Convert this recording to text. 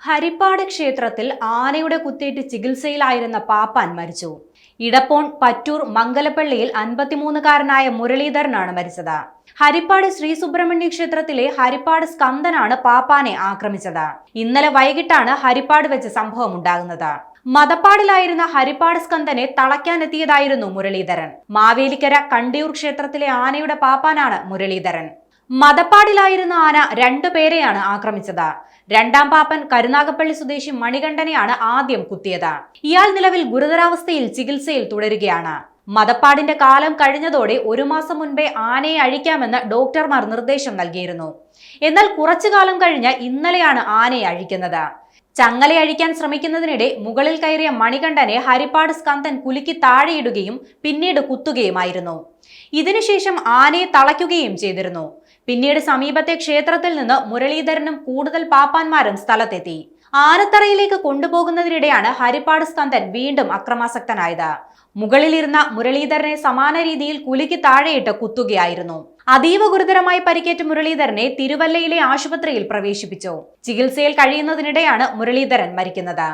ഹരിപ്പാട് ക്ഷേത്രത്തിൽ ആനയുടെ കുത്തേറ്റ് ചികിത്സയിലായിരുന്ന പാപ്പാൻ മരിച്ചു. ഇടപ്പോൺ പറ്റൂർ മംഗലപ്പള്ളിയിൽ 53-കാരനായ മുരളീധരനാണ് മരിച്ചത്. ഹരിപ്പാട് ശ്രീ സുബ്രഹ്മണ്യ ക്ഷേത്രത്തിലെ ഹരിപ്പാട് സ്കന്ദനാണ് പാപ്പാനെ ആക്രമിച്ചത്. ഇന്നലെ വൈകിട്ടാണ് ഹരിപ്പാട് വെച്ച് സംഭവം ഉണ്ടാകുന്നത്. മതപ്പാടിലായിരുന്ന ഹരിപ്പാട് സ്കന്ദനെ തളയ്ക്കാനെത്തിയതായിരുന്നു മുരളീധരൻ. മാവേലിക്കര കണ്ടിയൂർ ക്ഷേത്രത്തിലെ ആനയുടെ പാപ്പാനാണ് മുരളീധരൻ. മതപ്പാടിലായിരുന്ന ആന 2 പേരെയാണ് ആക്രമിച്ചത്. രണ്ടാം പാപ്പൻ കരുനാഗപ്പള്ളി സ്വദേശി മണികണ്ഠനെയാണ് ആദ്യം കുത്തിയത്. ഇയാൾ നിലവിൽ ഗുരുതരാവസ്ഥയിൽ ചികിത്സയിൽ തുടരുകയാണ്. മതപ്പാടിന്റെ കാലം കഴിഞ്ഞതോടെ 1 മാസം മുൻപേ ആനയെ അഴിക്കാമെന്ന് ഡോക്ടർമാർ നിർദ്ദേശം നൽകിയിരുന്നു. എന്നാൽ കുറച്ചു കാലം കഴിഞ്ഞ് ഇന്നലെയാണ് ആനയെ അഴിക്കുന്നത്. ചങ്ങല അഴിക്കാൻ ശ്രമിക്കുന്നതിനിടെ മുകളിൽ കയറിയ മണികണ്ഠനെ ഹരിപ്പാട് സ്കന്ദൻ കുലുക്കി താഴെയിടുകയും പിന്നീട് കുത്തുകയുമായിരുന്നു. ഇതിനുശേഷം ആനയെ തളയ്ക്കുകയും ചെയ്തിരുന്നു. പിന്നീട് സമീപത്തെ ക്ഷേത്രത്തിൽ നിന്ന് മുരളീധരനും കൂടുതൽ പാപ്പാന്മാരും സ്ഥലത്തെത്തി. ആനത്തറയിലേക്ക് കൊണ്ടുപോകുന്നതിനിടെയാണ് ഹരിപ്പാട് സ്കന്ദൻ വീണ്ടും അക്രമാസക്തനായത്. മുകളിലിരുന്ന മുരളീധരനെ സമാന രീതിയിൽ കുലുക്കി താഴെയിട്ട് കുത്തുകയായിരുന്നു. അതീവ ഗുരുതരമായി പരിക്കേറ്റ മുരളീധരനെ തിരുവല്ലയിലെ ആശുപത്രിയിൽ പ്രവേശിപ്പിച്ചു. ചികിത്സയിൽ കഴിയുന്നതിനിടെയാണ് മുരളീധരൻ മരിക്കുന്നത്.